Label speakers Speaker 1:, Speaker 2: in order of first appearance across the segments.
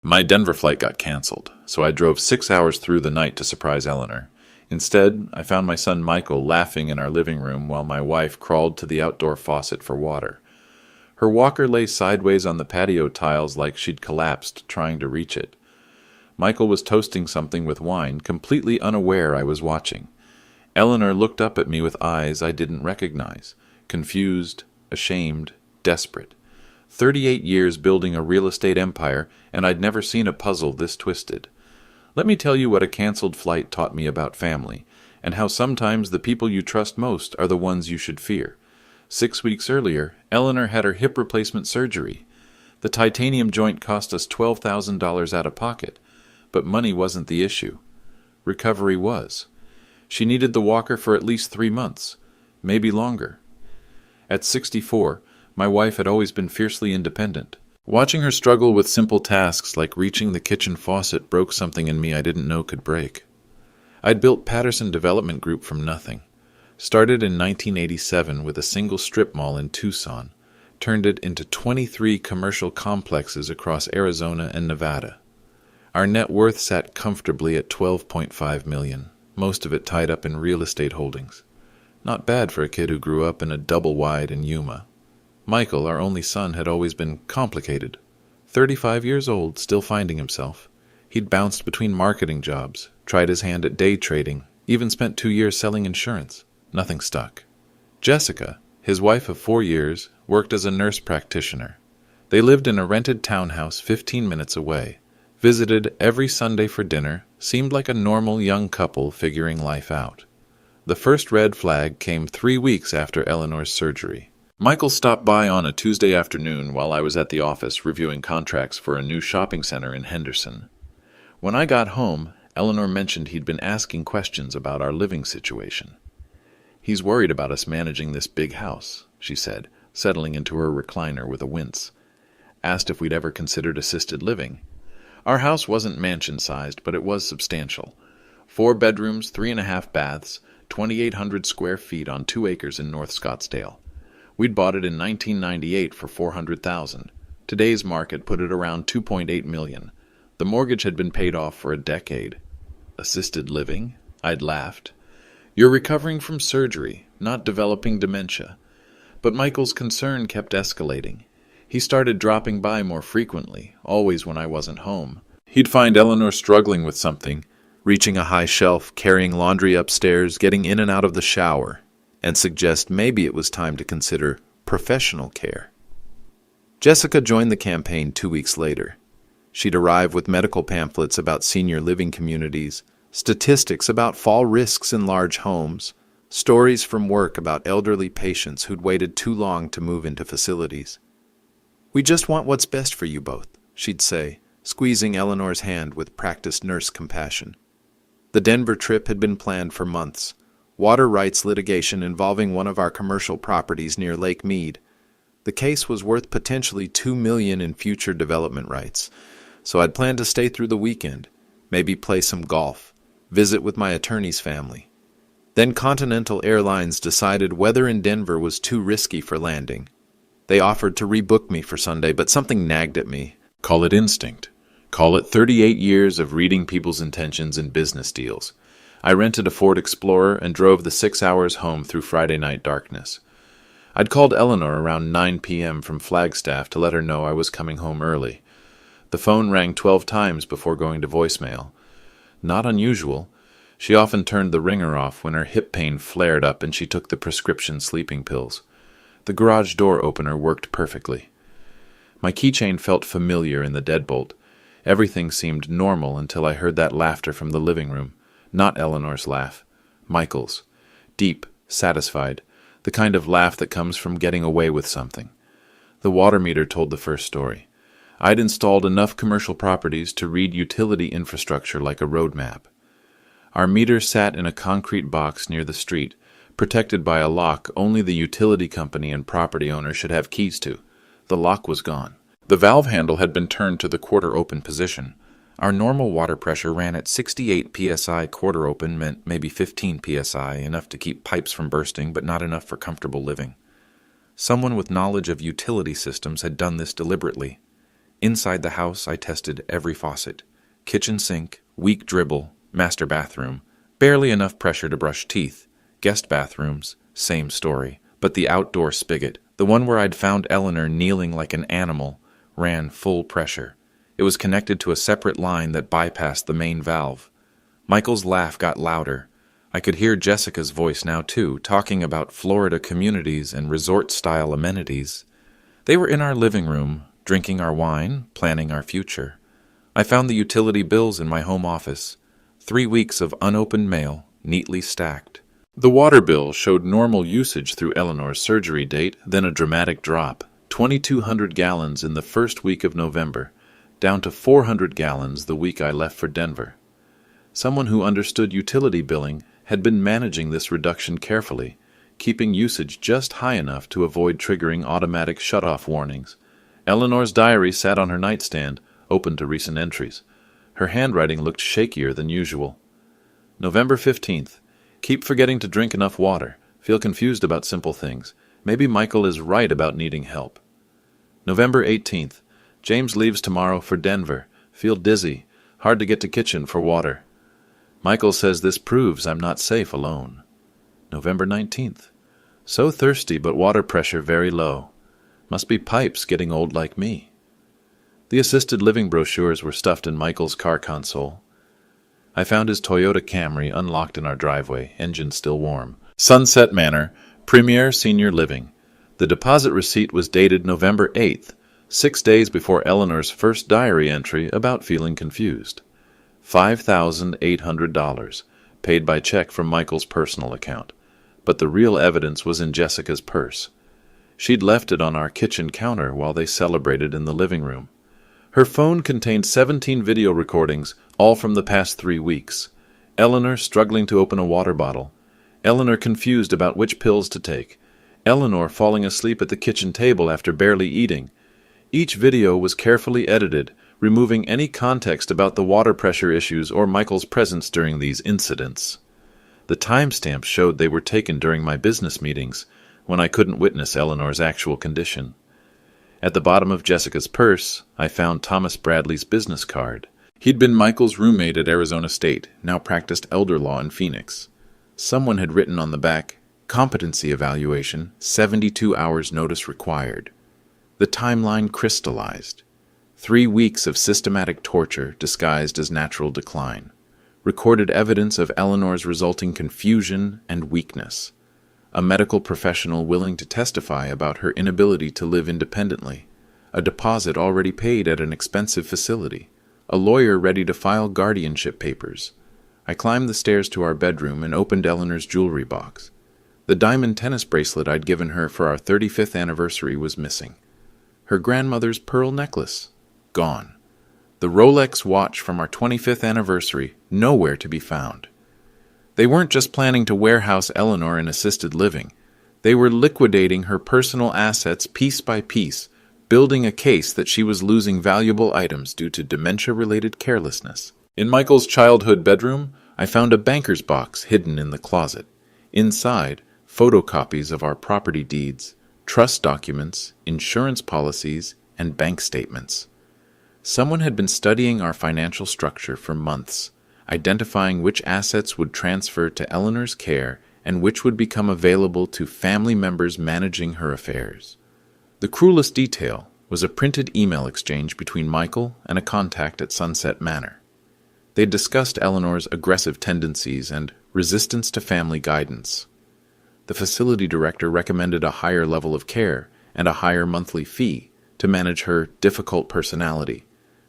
Speaker 1: My Denver flight got canceled, so I drove 6 hours through the night to surprise Eleanor. Instead, I found my son Michael laughing in our living room while my wife crawled to the outdoor faucet for water. Her walker lay sideways on the patio tiles like she'd collapsed trying to reach it. Michael was toasting something with wine, completely unaware I was watching. Eleanor looked up at me with eyes I didn't recognize, confused, ashamed, desperate. 38 years building a real estate empire, and I'd never seen a puzzle this twisted. Let me tell you what a canceled flight taught me about family, and how sometimes the people you trust most are the ones you should fear. 6 weeks earlier, Eleanor had her hip replacement surgery. The titanium joint cost us $12,000 out of pocket, but money wasn't the issue. Recovery was. She needed the walker for at least 3 months, maybe longer. At 64, my wife had always been fiercely independent. Watching her struggle with simple tasks like reaching the kitchen faucet broke something in me I didn't know could break. I'd built Patterson Development Group from nothing. Started in 1987 with a single strip mall in Tucson, turned it into 23 commercial complexes across Arizona and Nevada. Our net worth sat comfortably at $12.5 million, most of it tied up in real estate holdings. Not bad for a kid who grew up in a double-wide in Yuma. Michael, our only son, had always been complicated. 35 years old, still finding himself. He'd bounced between marketing jobs, tried his hand at day trading, even spent 2 years selling insurance. Nothing stuck. Jessica, his wife of 4 years, worked as a nurse practitioner. They lived in a rented townhouse 15 minutes away, visited every Sunday for dinner, seemed like a normal young couple figuring life out. The first red flag came 3 weeks after Eleanor's surgery. Michael stopped by on a Tuesday afternoon while I was at the office reviewing contracts for a new shopping center in Henderson. When I got home, Eleanor mentioned he'd been asking questions about our living situation. "He's worried about us managing this big house," she said, settling into her recliner with a wince. Asked if we'd ever considered assisted living. Our house wasn't mansion-sized, but it was substantial. 4 bedrooms, 3.5 baths, 2,800 square feet on 2 acres in North Scottsdale. We'd bought it in 1998 for $400,000. Today's market put it around $2.8 million. The mortgage had been paid off for a decade. Assisted living? I'd laughed. You're recovering from surgery, not developing dementia. But Michael's concern kept escalating. He started dropping by more frequently, always when I wasn't home. He'd find Eleanor struggling with something, reaching a high shelf, carrying laundry upstairs, getting in and out of the shower, and suggest maybe it was time to consider professional care. Jessica joined the campaign 2 weeks later. She'd arrive with medical pamphlets about senior living communities, statistics about fall risks in large homes, stories from work about elderly patients who'd waited too long to move into facilities. "We just want what's best for you both," she'd say, squeezing Eleanor's hand with practiced nurse compassion. The Denver trip had been planned for months. Water rights litigation involving one of our commercial properties near Lake Mead. The case was worth potentially $2 million in future development rights, so I'd planned to stay through the weekend, maybe play some golf, visit with my attorney's family. Then Continental Airlines decided weather in Denver was too risky for landing. They offered to rebook me for Sunday, but something nagged at me. Call it instinct. Call it 38 years of reading people's intentions in business deals. I rented a Ford Explorer and drove the 6 hours home through Friday night darkness. I'd called Eleanor around 9 p.m. from Flagstaff to let her know I was coming home early. The phone rang 12 times before going to voicemail. Not unusual. She often turned the ringer off when her hip pain flared up and she took the prescription sleeping pills. The garage door opener worked perfectly. My keychain felt familiar in the deadbolt. Everything seemed normal until I heard that laughter from the living room. Not Eleanor's laugh. Michael's. Deep, satisfied. The kind of laugh that comes from getting away with something. The water meter told the first story. I'd installed enough commercial properties to read utility infrastructure like a road map. Our meter sat in a concrete box near the street, protected by a lock only the utility company and property owner should have keys to. The lock was gone. The valve handle had been turned to the quarter-open position. Our normal water pressure ran at 68 psi. Quarter open meant maybe 15 psi, enough to keep pipes from bursting, but not enough for comfortable living. Someone with knowledge of utility systems had done this deliberately.
Speaker 2: Inside the house, I tested every faucet. Kitchen sink, weak dribble, master bathroom, barely enough pressure to brush teeth. Guest bathrooms, same story. But the outdoor spigot, the one where I'd found Eleanor kneeling like an animal, ran full pressure. It was connected to a separate line that bypassed the main valve. Michael's laugh got louder. I could hear Jessica's voice now too, talking about Florida communities and resort-style amenities. They were in our living room, drinking our wine, planning our future. I found the utility bills in my home office. 3 weeks of unopened mail, neatly stacked. The water bill showed normal usage through Eleanor's surgery date, then a dramatic drop. 2,200 gallons in the first week of November, down to 400 gallons the week I left for Denver. Someone who understood utility billing had been managing this reduction carefully, keeping usage just high enough to avoid triggering automatic shut-off warnings. Eleanor's diary sat on her nightstand, open to recent entries. Her handwriting looked shakier than usual. November 15th. Keep forgetting to drink enough water. Feel confused about simple things. Maybe Michael is right about needing help. November 18th. James leaves tomorrow for Denver. Feel dizzy. Hard to get to kitchen for water. Michael says this proves I'm not safe alone. November 19th. So thirsty, but water pressure very low. Must be pipes getting old like me. The assisted living brochures were stuffed in Michael's car console. I found his Toyota Camry unlocked in our driveway, engine still warm. Sunset Manor, Premier Senior Living. The deposit receipt was dated November 8th, 6 days before Eleanor's first diary entry about feeling confused. $5,800, paid by check from Michael's personal account. But the real evidence was in Jessica's purse. She'd left it on our kitchen counter while they celebrated in the living room. Her phone contained 17 video recordings, all from the past 3 weeks. Eleanor struggling to open a water bottle. Eleanor confused about which pills to take. Eleanor falling asleep at the kitchen table after barely eating. Each video was carefully edited, removing any context about the water pressure issues or Michael's presence during these incidents. The timestamps showed they were taken during my business meetings, when I couldn't witness Eleanor's actual condition. At the bottom of Jessica's purse, I found Thomas Bradley's business card. He'd been Michael's roommate at Arizona State, now practiced elder law in Phoenix. Someone had written on the back, "Competency evaluation, 72 hours notice required." The timeline crystallized. 3 weeks of systematic torture disguised as natural decline. Recorded evidence of Eleanor's resulting confusion and weakness. A medical professional willing to testify about her inability to live independently. A deposit already paid at an expensive facility. A lawyer ready to file guardianship papers. I climbed the stairs to our bedroom and opened Eleanor's jewelry box. The diamond tennis bracelet I'd given her for our 35th anniversary was missing. Her grandmother's pearl necklace, gone. The Rolex watch from our 25th anniversary, nowhere to be found. They weren't just planning to warehouse Eleanor in assisted living. They were liquidating her personal assets piece by piece, building a case that she was losing valuable items due to dementia-related carelessness. In Michael's childhood bedroom, I found a banker's box hidden in the closet. Inside, photocopies of our property deeds, trust documents, insurance policies, and bank statements. Someone had been studying our financial structure for months, identifying which assets would transfer to Eleanor's care and which would become available to family members managing her affairs. The cruelest detail was a printed email exchange between Michael and a contact at Sunset Manor. They discussed Eleanor's aggressive tendencies and resistance to family guidance. The facility director recommended a higher level of care and a higher monthly fee to manage her difficult personality.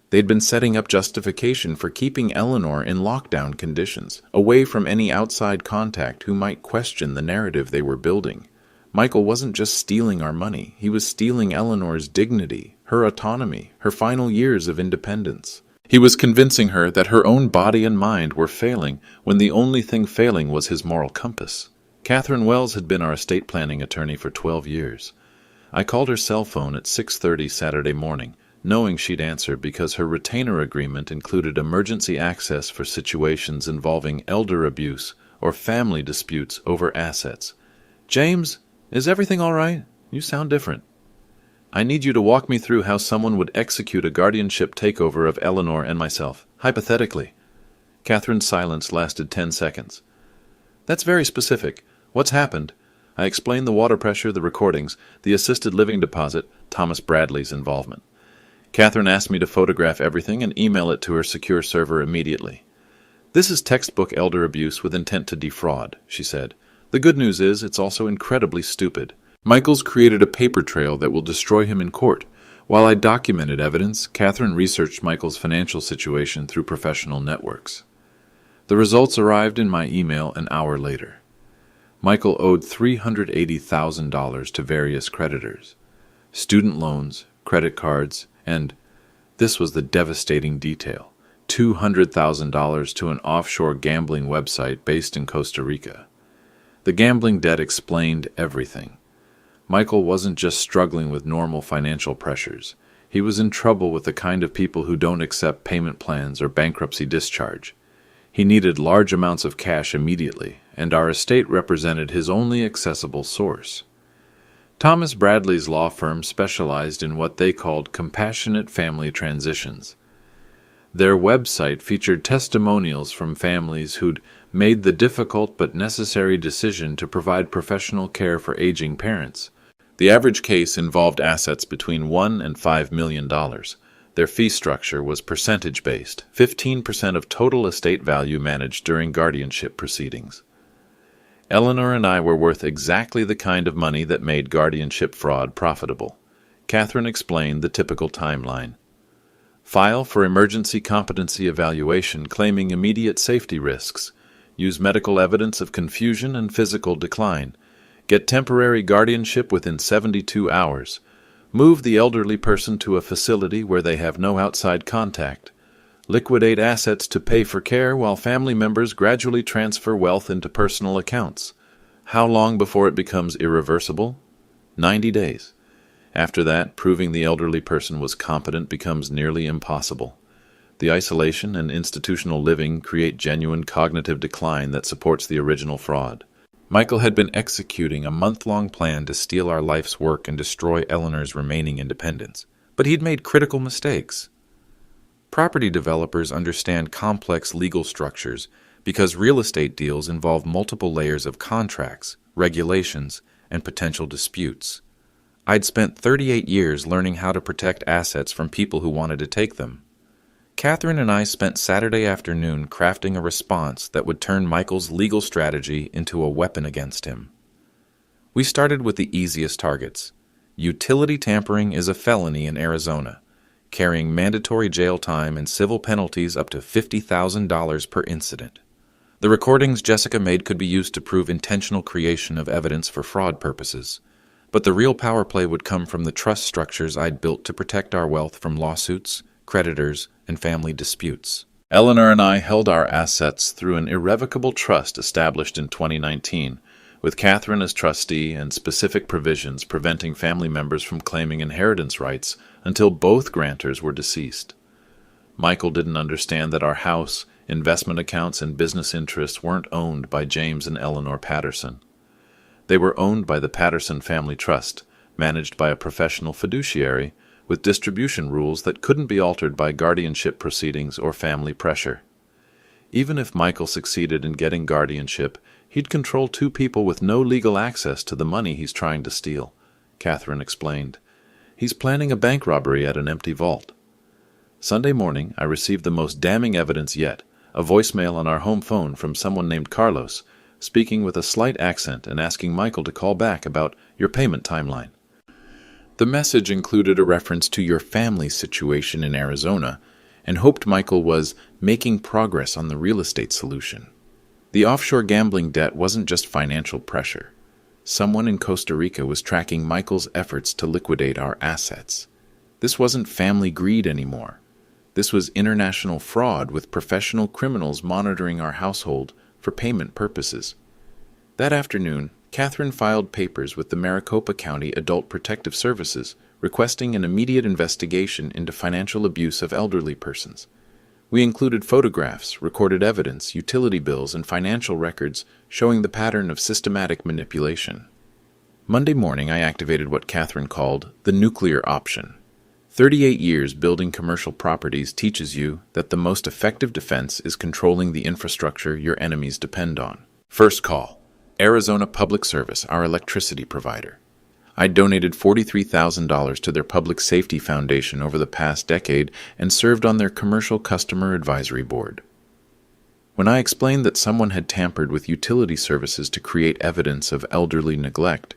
Speaker 2: They'd been setting up justification for keeping Eleanor in lockdown conditions, away from any outside contact who might question the narrative they were building. Michael wasn't just stealing our money, he was stealing Eleanor's dignity, her autonomy, her final years of independence. He was convincing her that her own body and mind were failing when the only thing failing was his moral compass. Catherine Wells had been our estate planning attorney for 12 years. I called her cell phone at 6:30 Saturday morning, knowing she'd answer because her retainer agreement included emergency access for situations involving elder abuse or family disputes over assets. "James, is everything all right? You sound different." I need you to walk me through how someone would execute a guardianship takeover of Eleanor and myself, hypothetically. Catherine's silence lasted 10 seconds. That's very specific. What's happened? I explained the water pressure, the recordings, the assisted living deposit, Thomas Bradley's involvement. Catherine asked me to photograph everything and email it to her secure server immediately. This is textbook elder abuse with intent to defraud, she said. The good news is it's also incredibly stupid. Michael's created a paper trail that will destroy him in court. While I documented evidence, Catherine researched Michael's financial situation through professional networks. The results arrived in my email an hour later. Michael owed $380,000 to various creditors, student loans, credit cards, and, this was the devastating detail, $200,000 to an offshore gambling website based in Costa Rica. The gambling debt explained everything. Michael wasn't just struggling with normal financial pressures. He was in trouble with the kind of people who don't accept payment plans or bankruptcy discharge. He needed large amounts of cash immediately, and our estate represented his only accessible source. Thomas Bradley's law firm specialized in what they called compassionate family transitions. Their website featured testimonials from families who'd made the difficult but necessary decision to provide professional care for aging parents. The average case involved assets between $1 and $5 million. Their fee structure was percentage-based, 15% of total estate value managed during guardianship proceedings. Eleanor and I were worth exactly the kind of money that made guardianship fraud profitable. Catherine explained the typical timeline. File for emergency competency evaluation claiming immediate safety risks. Use medical evidence of confusion and physical decline. Get temporary guardianship within 72 hours. Move the elderly person to a facility where they have no outside contact. Liquidate assets to pay for care while family members gradually transfer wealth into personal accounts. How long before it becomes irreversible? 90 days. After that, proving the elderly person was competent becomes nearly impossible. The isolation and institutional living create genuine cognitive decline that supports the original fraud. Michael had been executing a month-long plan to steal our life's work and destroy Eleanor's remaining independence, but he'd made critical mistakes. Property developers understand complex legal structures because real estate deals involve multiple layers of contracts, regulations, and potential disputes. I'd spent 38 years learning how to protect assets from people who wanted to take them. Catherine and I spent Saturday afternoon crafting a response that would turn Michael's legal strategy into a weapon against him. We started with the easiest targets. Utility tampering is a felony in Arizona, carrying mandatory jail time and civil penalties up to $50,000 per incident. The recordings Jessica made could be used to prove intentional creation of evidence for fraud purposes, but the real power play would come from the trust structures I'd built to protect our wealth from lawsuits, creditors, and family disputes. Eleanor and I held our assets through an irrevocable trust established in 2019, with Catherine as trustee and specific provisions preventing family members from claiming inheritance rights until both grantors were deceased. Michael didn't understand that our house, investment accounts, and business interests weren't owned by James and Eleanor Patterson. They were owned by the Patterson Family Trust, managed by a professional fiduciary, with distribution rules that couldn't be altered by guardianship proceedings or family pressure. Even if Michael succeeded in getting guardianship, he'd control two people with no legal access to the money he's trying to steal, Catherine explained. He's planning a bank robbery at an empty vault. Sunday morning, I received the most damning evidence yet, a voicemail on our home phone from someone named Carlos, speaking with a slight accent and asking Michael to call back about your payment timeline. The message included a reference to your family's situation in Arizona and hoped Michael was making progress on the real estate solution. The offshore gambling debt wasn't just financial pressure. Someone in Costa Rica was tracking Michael's efforts to liquidate our assets. This wasn't family greed anymore. This was international fraud with professional criminals monitoring our household for payment purposes. That afternoon, Catherine filed papers with the Maricopa County Adult Protective Services requesting an immediate investigation into financial abuse of elderly persons. We included photographs, recorded evidence, utility bills, and financial records showing the pattern of systematic manipulation. Monday morning, I activated what Catherine called the nuclear option. 38 years building commercial properties teaches you that the most effective defense is controlling the infrastructure your enemies depend on. First call. Arizona Public Service, our electricity provider. I donated $43,000 to their Public Safety Foundation over the past decade and served on their Commercial Customer Advisory Board. When I explained that someone had tampered with utility services to create evidence of elderly neglect,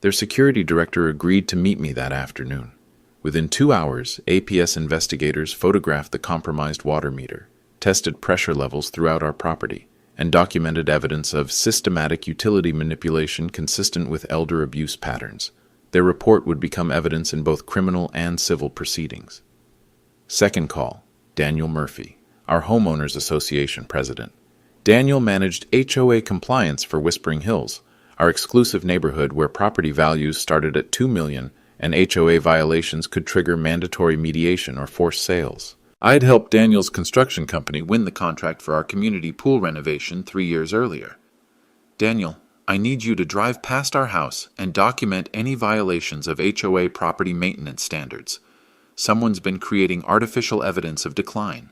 Speaker 2: their security director agreed to meet me that afternoon. Within 2 hours, APS investigators photographed the compromised water meter, tested pressure levels throughout our property, and documented evidence of systematic utility manipulation consistent with elder abuse patterns. Their report would become evidence in both criminal and civil proceedings. Second call, Daniel Murphy, our Homeowners Association president. Daniel managed HOA compliance for Whispering Hills, our exclusive neighborhood where property values started at $2 million and HOA violations could trigger mandatory mediation or forced sales. I had helped Daniel's construction company win the contract for our community pool renovation 3 years earlier. Daniel, I need you to drive past our house and document any violations of HOA property maintenance standards. Someone's been creating artificial evidence of decline.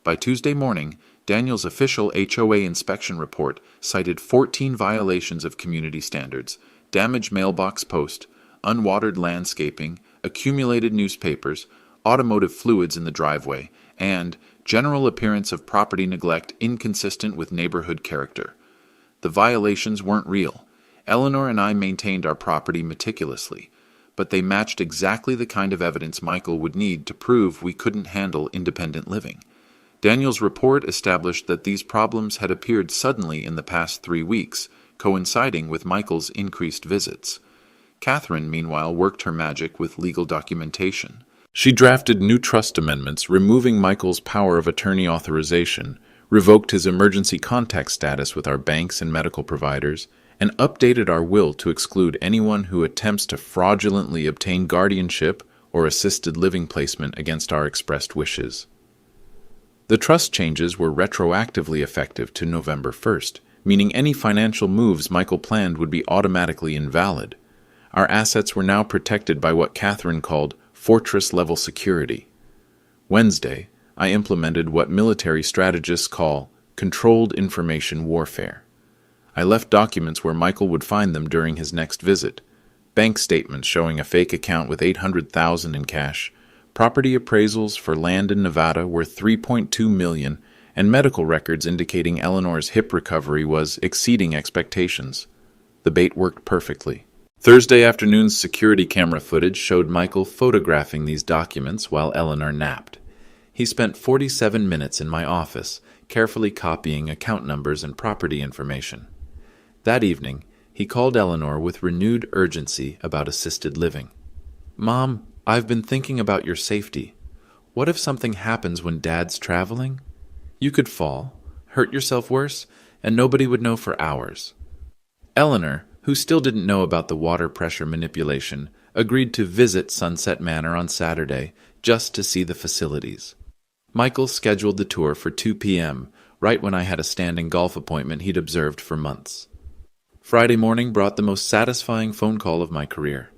Speaker 2: By Tuesday morning, Daniel's official HOA inspection report cited 14 violations of community standards, damaged mailbox post, unwatered landscaping, accumulated newspapers, automotive fluids in the driveway, and general appearance of property neglect inconsistent with neighborhood character. The violations weren't real. Eleanor and I maintained our property meticulously, but they matched exactly the kind of evidence Michael would need to prove we couldn't handle independent living. Daniel's report established that these problems had appeared suddenly in the past 3 weeks, coinciding with Michael's increased visits. Catherine, meanwhile, worked her magic with legal documentation. She drafted new trust amendments, removing Michael's power of attorney authorization, revoked his emergency contact status with our banks and medical providers, and updated our will to exclude anyone who attempts to fraudulently obtain guardianship or assisted living placement against our expressed wishes. The trust changes were retroactively effective to November 1st, meaning any financial moves Michael planned would be automatically invalid. Our assets were now protected by what Catherine called fortress-level security. Wednesday, I implemented what military strategists call controlled information warfare. I left documents where Michael would find them during his next visit. Bank statements showing a fake account with $800,000 in cash, property appraisals for land in Nevada worth $3.2 million, and medical records indicating Eleanor's hip recovery was exceeding expectations. The bait worked perfectly. Thursday afternoon's security camera footage showed Michael photographing these documents while Eleanor napped. He spent 47 minutes in my office, carefully copying account numbers and property information. That evening, he called Eleanor with renewed urgency about assisted living. "Mom, I've been thinking about your safety. What if something happens when Dad's traveling? You could fall, hurt yourself worse, and nobody would know for hours." Eleanor, who still didn't know about the water pressure manipulation, agreed to visit Sunset Manor on Saturday just to see the facilities. Michael scheduled the tour for 2 p.m., right when I had a standing golf appointment he'd observed for months. Friday morning brought the most satisfying phone call of my career.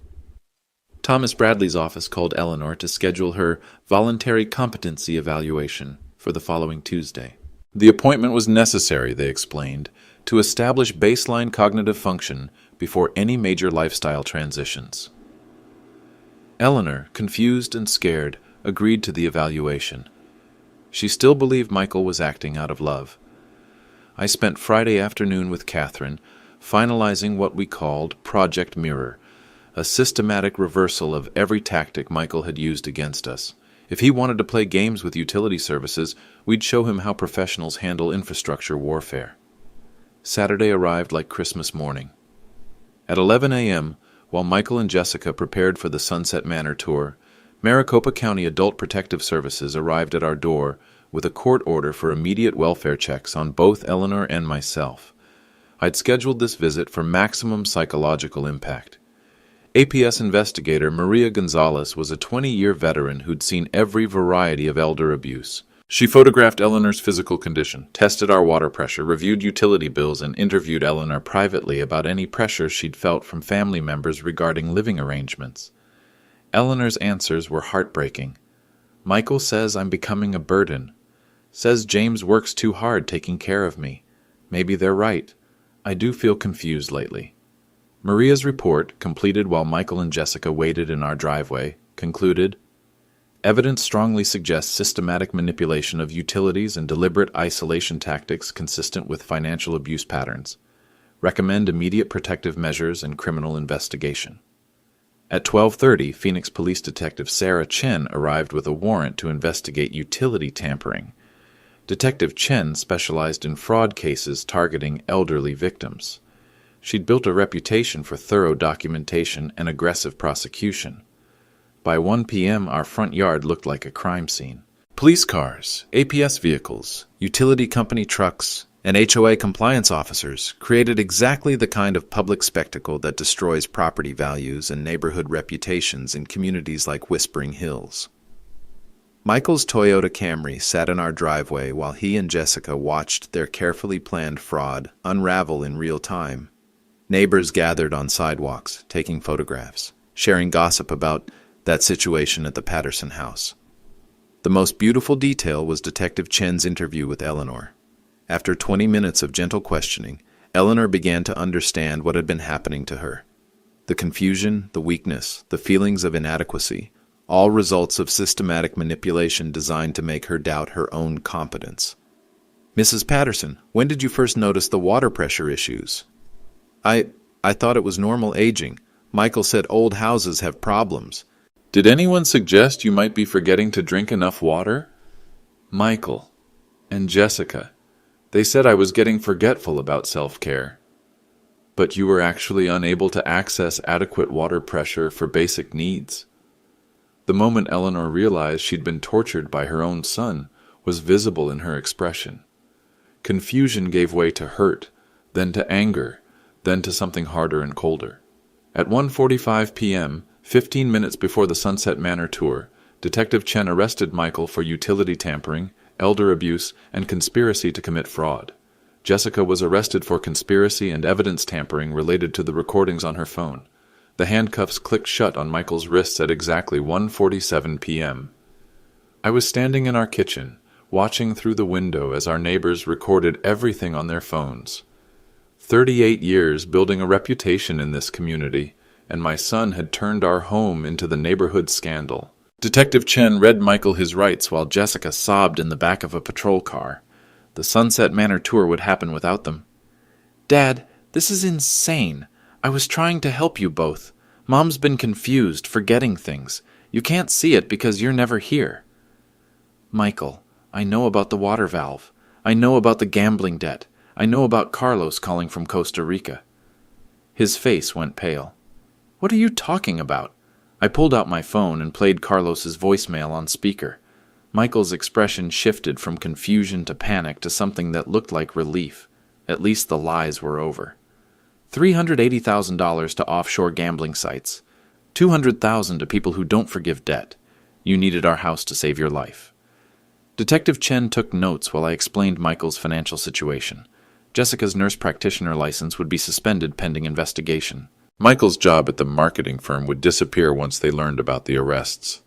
Speaker 2: Thomas Bradley's office called Eleanor to schedule her voluntary competency evaluation for the following Tuesday. The appointment was necessary, they explained, to establish baseline cognitive function before any major lifestyle transitions. Eleanor, confused and scared, agreed to the evaluation. She still believed Michael was acting out of love. I spent Friday afternoon with Catherine, finalizing what we called Project Mirror, a systematic reversal of every tactic Michael had used against us. If he wanted to play games with utility services, we'd show him how professionals handle infrastructure warfare. Saturday arrived like Christmas morning. At 11 a.m., while Michael and Jessica prepared for the Sunset Manor tour, Maricopa County Adult Protective Services arrived at our door with a court order for immediate welfare checks on both Eleanor and myself. I'd scheduled this visit for maximum psychological impact. APS investigator Maria Gonzalez was a 20-year veteran who'd seen every variety of elder abuse.
Speaker 1: She photographed Eleanor's physical condition, tested our water pressure, reviewed utility bills, and interviewed Eleanor privately about any pressure she'd felt from family members regarding living arrangements. Eleanor's answers were heartbreaking. Michael says I'm becoming a burden. Says James works too hard taking care of me. Maybe they're right. I do feel confused lately. Maria's report, completed while Michael and Jessica waited in our driveway, concluded, evidence strongly suggests systematic manipulation of utilities and deliberate isolation tactics consistent with financial abuse patterns. Recommend immediate protective measures and criminal investigation. At 12:30, Phoenix Police Detective Sarah Chen arrived with a warrant to investigate utility tampering. Detective Chen specialized in fraud cases targeting elderly victims. She'd built a reputation for thorough documentation and aggressive prosecution. By 1 p.m., our front yard looked like a crime scene. Police cars, APS vehicles, utility company trucks, and HOA compliance officers created exactly the kind of public spectacle that destroys property values and neighborhood reputations in communities like Whispering Hills. Michael's Toyota Camry sat in our driveway while he and Jessica watched their carefully planned fraud unravel in real time. Neighbors gathered on sidewalks, taking photographs, sharing gossip about that situation at the Patterson house. The most beautiful detail was Detective Chen's interview with Eleanor. After 20 minutes of gentle questioning, Eleanor began to understand what had been happening to her. The confusion, the weakness, the feelings of inadequacy, all results of systematic manipulation designed to make her doubt her own competence. Mrs. Patterson, when did you first notice the water pressure issues? I thought it was normal aging. Michael said old houses have problems. Did anyone suggest you might be forgetting to drink enough water? Michael and Jessica. They said I was getting forgetful about self-care. But you were actually unable to access adequate water pressure for basic needs. The moment Eleanor realized she'd been tortured by her own son was visible in her expression. Confusion gave way to hurt, then to anger, then to something harder and colder. At 1:45 p.m., 15 minutes before the Sunset Manor tour, Detective Chen arrested Michael for utility tampering, elder abuse, and conspiracy to commit fraud. Jessica was arrested for conspiracy and evidence tampering related to the recordings on her phone. The handcuffs clicked shut on Michael's wrists at exactly 1:47 p.m. I was standing in our kitchen, watching through the window as our neighbors recorded everything on their phones. 38 years building a reputation in this community, and my son had turned our home into the neighborhood scandal. Detective Chen read Michael his rights while Jessica sobbed in the back of a patrol car. The Sunset Manor tour would happen without them. Dad, this is insane. I was trying to help you both. Mom's been confused, forgetting things. You can't see it because you're never here. Michael, I know about the water valve. I know about the gambling debt. I know about Carlos calling from Costa Rica. His face went pale. What are you talking about? I pulled out my phone and played Carlos's voicemail on speaker. Michael's expression shifted from confusion to panic to something that looked like relief. At least the lies were over. $380,000 to offshore gambling sites. $200,000 to people who don't forgive debt. You needed our house to save your life. Detective Chen took notes while I explained Michael's financial situation. Jessica's nurse practitioner license would be suspended pending investigation. Michael's job at the marketing firm would disappear once they learned about the arrests.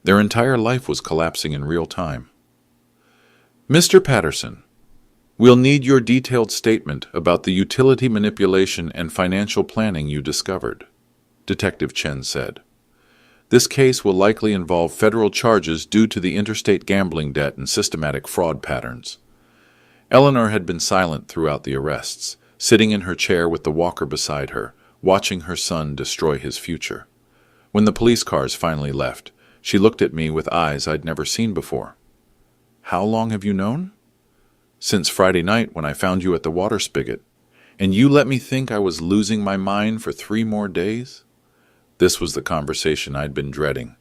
Speaker 1: Their entire life was collapsing in real time. Mr. Patterson, we'll need your detailed statement about the utility manipulation and financial planning you discovered, Detective Chen said. This case will likely involve federal charges due to the interstate gambling debt and systematic fraud patterns. Eleanor had been silent throughout the arrests, sitting in her chair with the walker beside her, watching her son destroy his future. When the police cars finally left, she looked at me with eyes I'd never seen before. How long have you known? Since Friday night when I found you at the water spigot. And you let me think I was losing my mind for 3 more days? This was the conversation I'd been dreading.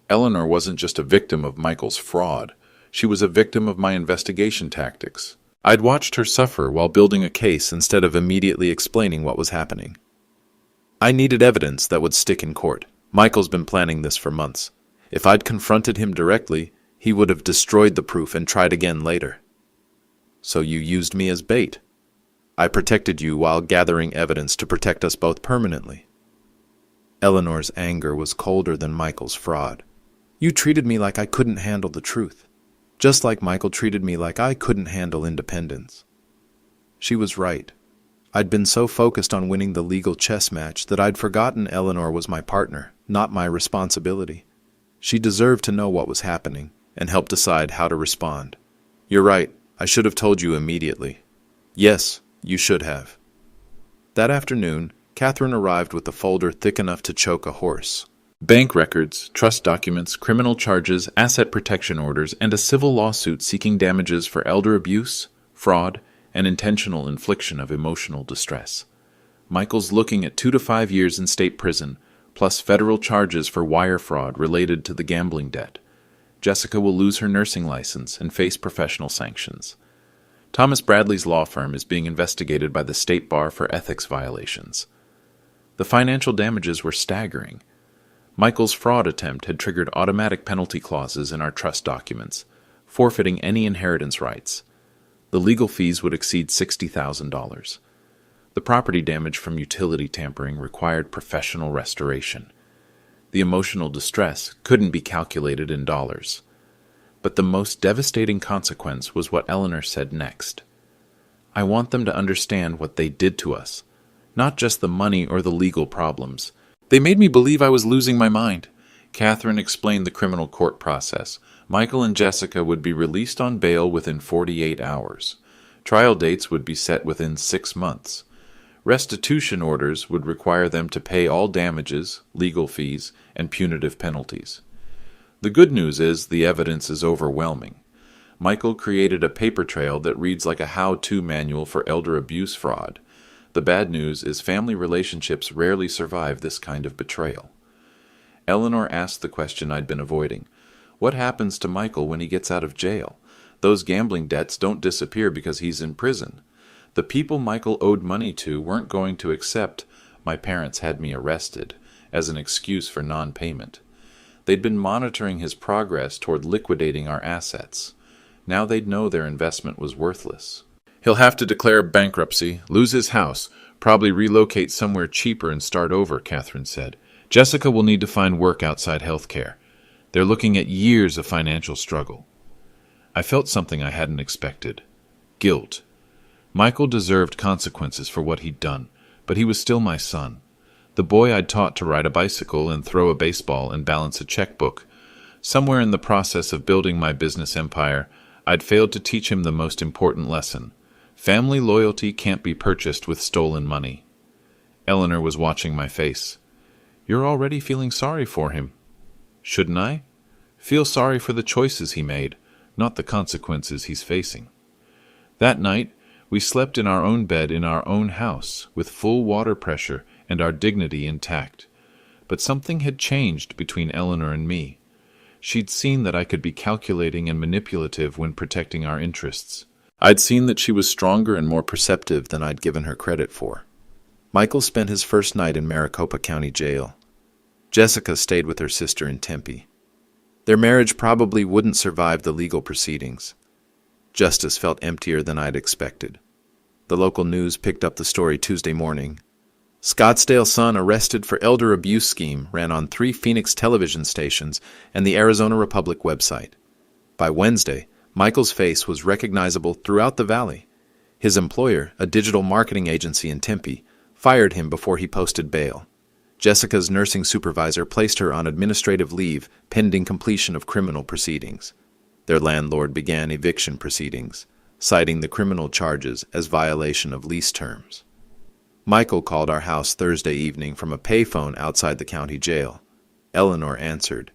Speaker 1: Eleanor wasn't just a victim of Michael's fraud. She was a victim of my investigation tactics. I'd watched her suffer while building a case instead of immediately explaining what was happening. I needed evidence that would stick in court. Michael's been planning this for months. If I'd confronted him directly,
Speaker 2: He would have destroyed the proof and tried again later. So you used me as bait. I protected you while gathering evidence to protect us both permanently. Eleanor's anger was colder than Michael's fraud. You treated me like I couldn't handle the truth, just like Michael treated me like I couldn't handle independence. She was right. I'd been so focused on winning the legal chess match that I'd forgotten Eleanor was my partner, not my responsibility. She deserved to know what was happening and help decide how to respond. You're right. I should have told you immediately. Yes, you should have. That afternoon, Catherine arrived with a folder thick enough to choke a horse.
Speaker 1: Bank records, trust documents, criminal charges, asset protection orders, and a civil lawsuit seeking damages for elder abuse, fraud, and intentional infliction of emotional distress. Michael's looking at 2 to 5 years in state prison, plus federal charges for wire fraud related to the gambling debt. Jessica will lose her nursing license and face professional sanctions. Thomas Bradley's law firm is being investigated by the state bar for ethics violations. The financial damages were staggering. Michael's fraud attempt had triggered automatic penalty clauses in our trust documents, forfeiting any inheritance rights. The legal fees would exceed $60,000. The property damage from utility tampering required professional restoration. The emotional distress couldn't be calculated in dollars. But the most devastating consequence was what Eleanor said next. I want them to understand what they did to us, not just the money or the legal problems. They made me believe I was losing my mind. Catherine explained the criminal court process. Michael and Jessica would be released on bail within 48 hours. Trial dates would be set within 6 months. Restitution orders would require them to pay all damages, legal fees, and punitive penalties. The good news is the evidence is overwhelming. Michael created a paper trail that reads like a how-to manual for elder abuse fraud. The bad news is family relationships rarely survive this kind of betrayal. Eleanor asked the question I'd been avoiding. What happens to Michael when he gets out of jail? Those gambling debts don't disappear because he's in prison. The people Michael owed money to weren't going to accept "my parents had me arrested" as an excuse for non-payment. They'd been monitoring his progress toward liquidating our assets. Now they'd know their investment was worthless. He'll have to declare bankruptcy, lose his house, probably relocate somewhere cheaper and start over, Catherine said. Jessica will need to find work outside healthcare. They're looking at years of financial struggle. I felt something I hadn't expected. Guilt. Michael deserved consequences for what he'd done, but he was still my son. The boy I'd taught to ride a bicycle and throw a baseball and balance a checkbook. Somewhere in the process of building my business empire, I'd failed to teach him the most important lesson. Family loyalty can't be purchased with stolen money. Eleanor was watching my face. You're already feeling sorry for him. Shouldn't I? Feel sorry for the choices he made, not the consequences he's facing. That night, we slept in our own bed in our own house, with full water pressure and our dignity intact. But something had changed between Eleanor and me. She'd seen that I could be calculating and manipulative when protecting our interests. I'd seen that she was stronger and more perceptive than I'd given her credit for. Michael spent his first night in Maricopa County Jail. Jessica stayed with her sister in Tempe. Their marriage probably wouldn't survive the legal proceedings. Justice felt emptier than I'd expected. The local news picked up the story Tuesday morning. Scottsdale Sun arrested for elder abuse scheme ran on 3 Phoenix television stations and the Arizona Republic website. By Wednesday, Michael's face was recognizable throughout the valley. His employer, a digital marketing agency in Tempe, fired him before he posted bail. Jessica's nursing supervisor placed her on administrative leave pending completion of criminal proceedings. Their landlord began eviction proceedings, citing the criminal charges as violation of lease terms. Michael called our house Thursday evening from a payphone outside the county jail. Eleanor answered.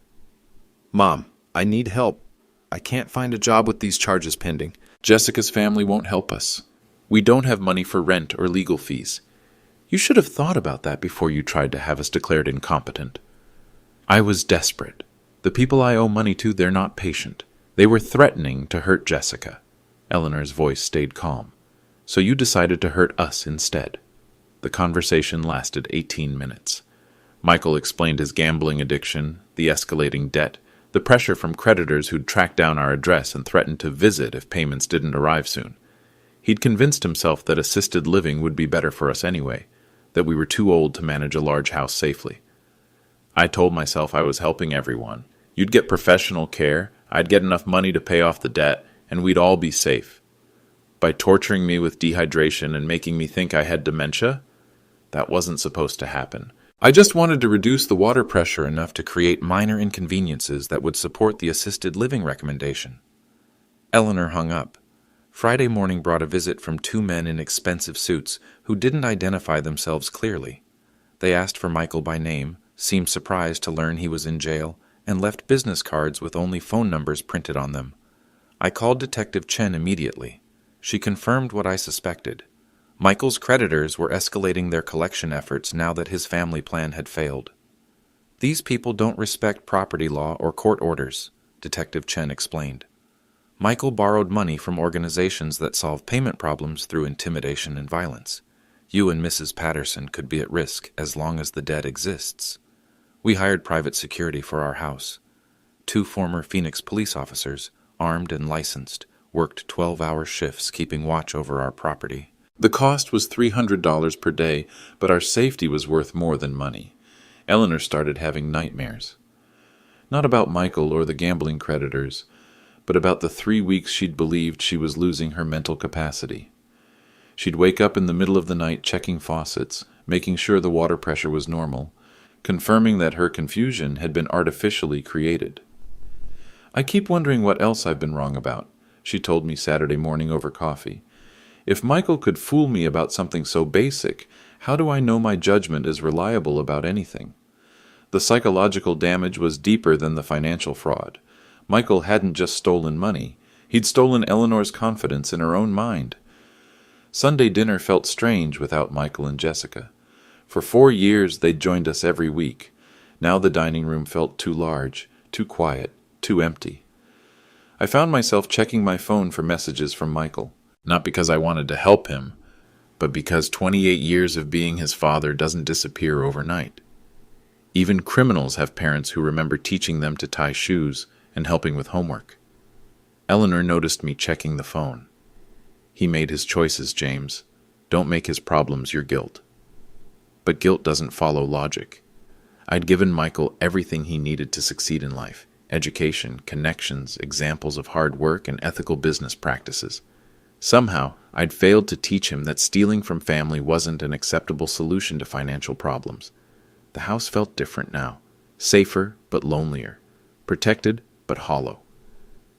Speaker 1: Mom, I need help. I can't find a job with these charges pending. Jessica's family won't help us. We don't have money for rent or legal fees. You should have thought about that before you tried to have us declared incompetent. I was desperate. The people I owe money to, they're not patient. They were threatening to hurt Jessica. Eleanor's voice stayed calm. So you decided to hurt us instead. The conversation lasted 18 minutes. Michael explained his gambling addiction, the escalating debt,
Speaker 2: The pressure from creditors who'd tracked down our address and threatened to visit if payments didn't arrive soon. He'd convinced himself that assisted living would be better for us anyway, that we were too old to manage a large house safely. I told myself I was helping everyone. You'd get professional care, I'd get enough money to pay off the debt, and we'd all be safe. By torturing me with dehydration and making me think I had dementia? That wasn't supposed to happen. I just wanted to reduce the water pressure enough to create minor inconveniences that would support the assisted living recommendation. Eleanor hung up. Friday morning brought a visit from two men in expensive suits who didn't identify themselves clearly. They asked for Michael by name, seemed surprised to learn he was in jail, and left business cards with only phone numbers printed on them. I called Detective Chen immediately. She confirmed what I suspected. Michael's creditors were escalating their collection efforts now that his family plan had failed. These people don't respect property law or court orders, Detective Chen explained. Michael borrowed money from organizations that solve payment problems through intimidation and violence. You and Mrs. Patterson could be at risk as long as the debt exists. We hired private security for our house. 2 former Phoenix police officers, armed and licensed, worked 12-hour shifts keeping watch over our property. The cost was $300 per day, but our safety was worth more than money. Eleanor started having nightmares. Not about Michael or the gambling creditors, but about the 3 weeks she'd believed she was losing her mental capacity. She'd wake up in the middle of the night checking faucets, making sure the water pressure was normal, confirming that her confusion had been artificially created. I keep wondering what else I've been wrong about, she told me Saturday morning over coffee. If Michael could fool me about something so basic, how do I know my judgment is reliable about anything? The psychological damage was deeper than the financial fraud. Michael hadn't just stolen money. He'd stolen Eleanor's confidence in her own mind. Sunday dinner felt strange without Michael and Jessica. For 4 years they'd joined us every week. Now the dining room felt too large, too quiet, too empty. I found myself checking my phone for messages from Michael, not because I wanted to help him, but because 28 years of being his father doesn't disappear overnight. Even criminals have parents who remember teaching them to tie shoes and helping with homework. Eleanor noticed me checking the phone. He made his choices, James. Don't make his problems your guilt. But guilt doesn't follow logic. I'd given Michael everything he needed to succeed in life: education, connections, examples of hard work, and ethical business practices. Somehow, I'd failed to teach him that stealing from family wasn't an acceptable solution to financial problems. The house felt different now, safer but lonelier, protected but hollow.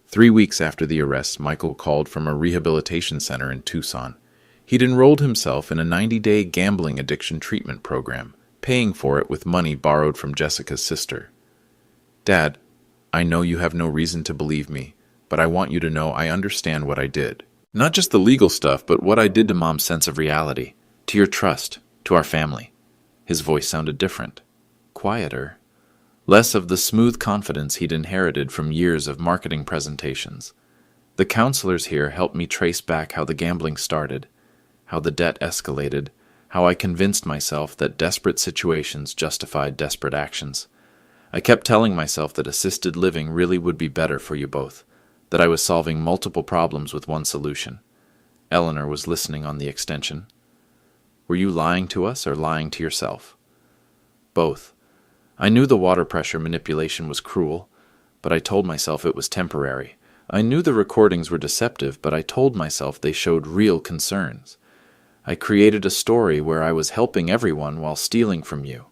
Speaker 2: 3 weeks after the arrests, Michael called from a rehabilitation center in Tucson. He'd enrolled himself in a 90-day gambling addiction treatment program, paying for it with money borrowed from Jessica's sister. Dad, I know you have no reason to believe me, but I want you to know I understand what I did. Not just the legal stuff, but what I did to Mom's sense of reality, to your trust, to our family. His voice sounded different, quieter, less of the smooth confidence he'd inherited from years of marketing presentations. The counselors here helped me trace back how the gambling started, how the debt escalated, how I convinced myself that desperate situations justified desperate actions. I kept telling myself that assisted living really would be better for you both, that I was solving multiple problems with one solution. Eleanor was listening on the extension. Were you lying to us or lying to yourself? Both. I knew the water pressure manipulation was cruel, but I told myself it was temporary. I knew the recordings were deceptive, but I told myself they showed real concerns. I created a story where I was helping everyone while stealing from you.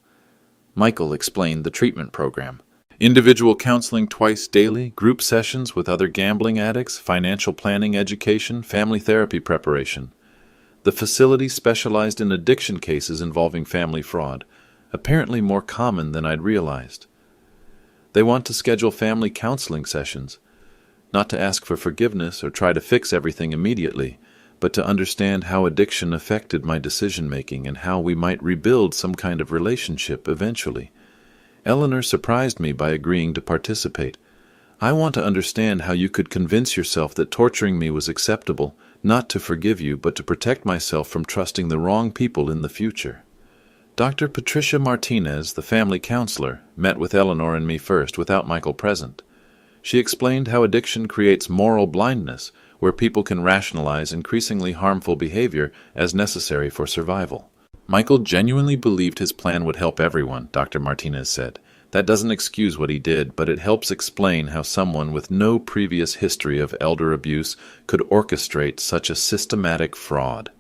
Speaker 2: Michael explained the treatment program. Individual counseling twice daily, group sessions with other gambling addicts, financial planning education, family therapy preparation. The facility specialized in addiction cases involving family fraud, apparently more common than I'd realized. They want to schedule family counseling sessions, not to ask for forgiveness or try to fix everything immediately, but to understand how addiction affected my decision-making and how we might rebuild some kind of relationship eventually. Eleanor surprised me by agreeing to participate. I want to understand how you could convince yourself that torturing me was acceptable, not to forgive you, but to protect myself from trusting the wrong people in the future. Dr. Patricia Martinez, the family counselor, met with Eleanor and me first without Michael present. She explained how addiction creates moral blindness, where people can rationalize increasingly harmful behavior as necessary for survival. Michael genuinely believed his plan would help everyone, Dr. Martinez said. That doesn't excuse what he did, but it helps explain how someone with no previous history of elder abuse could orchestrate such a systematic fraud.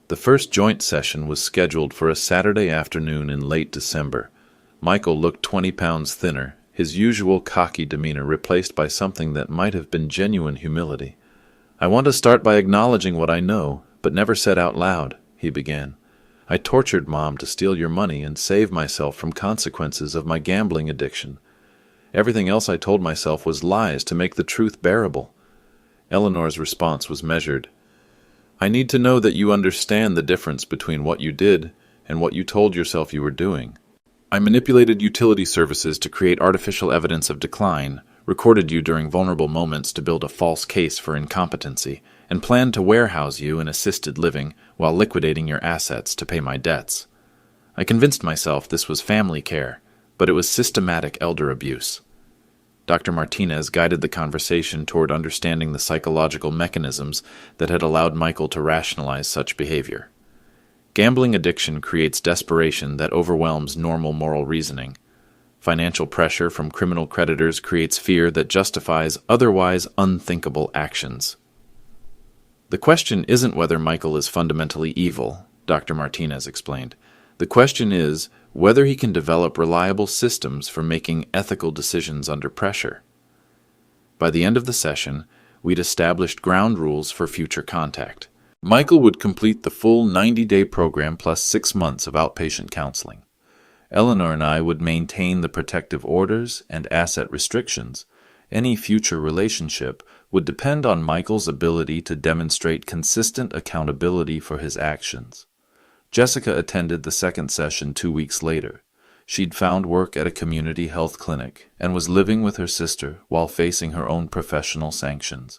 Speaker 2: The first joint session was scheduled for a Saturday afternoon in late December. Michael looked 20 pounds thinner, his usual cocky demeanor replaced by something that might have been genuine humility. "I want to start by acknowledging what I know, but never said out loud," he began. "I tortured Mom to steal your money and save myself from consequences of my gambling addiction. Everything else I told myself was lies to make the truth bearable." Eleanor's response was measured. "I need to know that you understand the difference between what you did and what you told yourself you were doing. I manipulated utility services to create artificial evidence of decline, recorded you during vulnerable moments to build a false case for incompetency, and planned to warehouse you in assisted living while liquidating your assets to pay my debts. I convinced myself this was family care, but it was systematic elder abuse." Dr. Martinez guided the conversation toward understanding the psychological mechanisms that had allowed Michael to rationalize such behavior. Gambling addiction creates desperation that overwhelms normal moral reasoning. Financial pressure from criminal creditors creates fear that justifies otherwise unthinkable actions. "The question isn't whether Michael is fundamentally evil," Dr. Martinez explained. "The question is whether he can develop reliable systems for making ethical decisions under pressure." By the end of the session, we'd established ground rules for future contact. Michael would complete the full 90-day program plus 6 months of outpatient counseling. Eleanor and I would maintain the protective orders and asset restrictions. Any future relationship would depend on Michael's ability to demonstrate consistent accountability for his actions. Jessica attended the second session 2 weeks later. She'd found work at a community health clinic and was living with her sister while facing her own professional sanctions.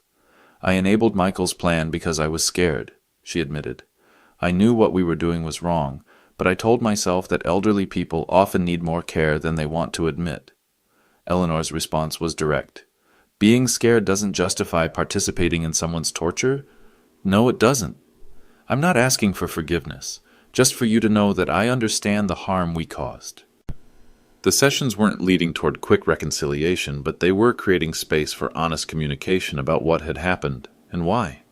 Speaker 2: "I enabled Michael's plan because I was scared," she admitted. "I knew what we were doing was wrong, but I told myself that elderly people often need more care than they want to admit." Eleanor's response was direct. "Being scared doesn't justify participating in someone's torture? No, it doesn't. I'm not asking for forgiveness, just for you to know that I understand the harm we caused." The sessions weren't leading toward quick reconciliation, but they were creating space for honest communication about what had happened and why.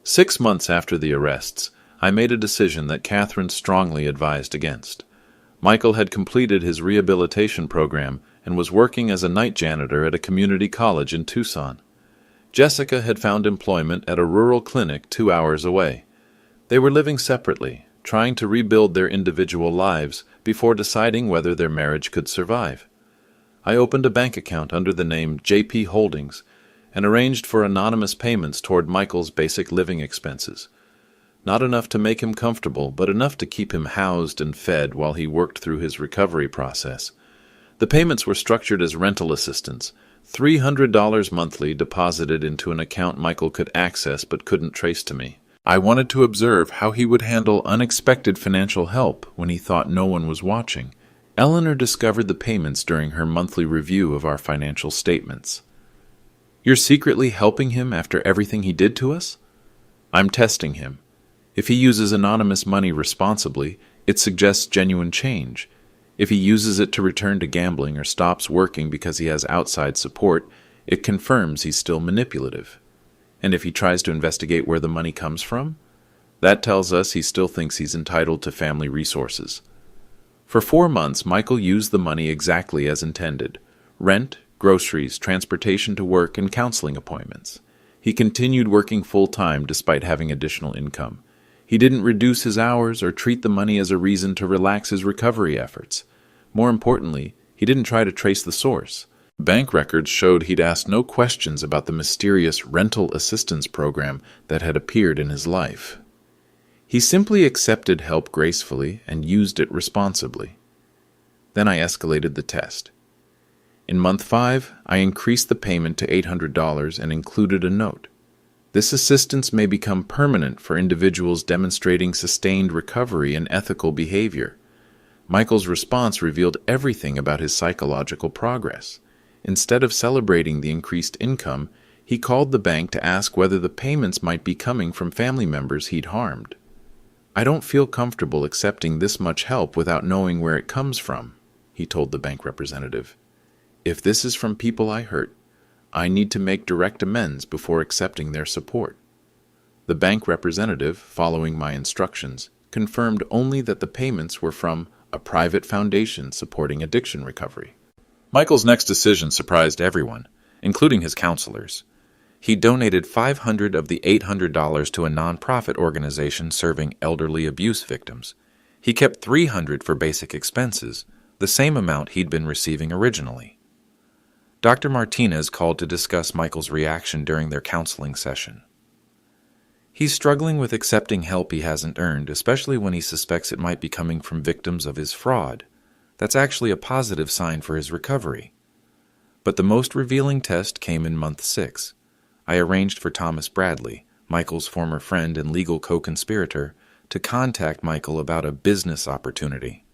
Speaker 2: 6 months after the arrests, I made a decision that Catherine strongly advised against. Michael had completed his rehabilitation program and was working as a night janitor at a community college in Tucson. Jessica had found employment at a rural clinic 2 hours away. They were living separately, trying to rebuild their individual lives before deciding whether their marriage could survive. I opened a bank account under the name JP Holdings and arranged for anonymous payments toward Michael's basic living expenses. Not enough to make him comfortable, but enough to keep him housed and fed while he worked through his recovery process. The payments were structured as rental assistance, $300 monthly deposited into an account Michael could access but couldn't trace to me. I wanted to observe how he would handle unexpected financial help when he thought no one was watching. Eleanor discovered the payments during her monthly review of our financial statements. "You're secretly helping him after everything he did to us?" "I'm testing him. If he uses anonymous money responsibly, it suggests genuine change. If he uses it to return to gambling or stops working because he has outside support, it confirms he's still manipulative. And if he tries to investigate where the money comes from, that tells us he still thinks he's entitled to family resources." For 4 months, Michael used the money exactly as intended: rent, groceries, transportation to work, and counseling appointments. He continued working full-time despite having additional income. He didn't reduce his hours or treat the money as a reason to relax his recovery efforts. More importantly, he didn't try to trace the source. Bank records showed he'd asked no questions about the mysterious rental assistance program that had appeared in his life. He simply accepted help gracefully and used it responsibly. Then I escalated the test. In month 5, I increased the payment to $800 and included a note. This assistance may become permanent for individuals demonstrating sustained recovery and ethical behavior. Michael's response revealed everything about his psychological progress. Instead of celebrating the increased income, he called the bank to ask whether the payments might be coming from family members he'd harmed. "I don't feel comfortable accepting this much help without knowing where it comes from," he told the bank representative. "If this is from people I hurt, I need to make direct amends before accepting their support." The bank representative, following my instructions, confirmed only that the payments were from a private foundation supporting addiction recovery.
Speaker 1: Michael's next decision surprised everyone, including his counselors. He donated $500 of the $800 to a nonprofit organization serving elderly abuse victims. He kept $300 for basic expenses, the same amount he'd been receiving originally. Dr. Martinez called to discuss Michael's reaction during their counseling session. He's struggling with accepting help he hasn't earned, especially when he suspects it might be coming from victims of his fraud. That's actually a positive sign for his recovery. But the most revealing test came in month 6. I arranged for Thomas Bradley, Michael's former friend and legal co-conspirator, to contact Michael about a business opportunity.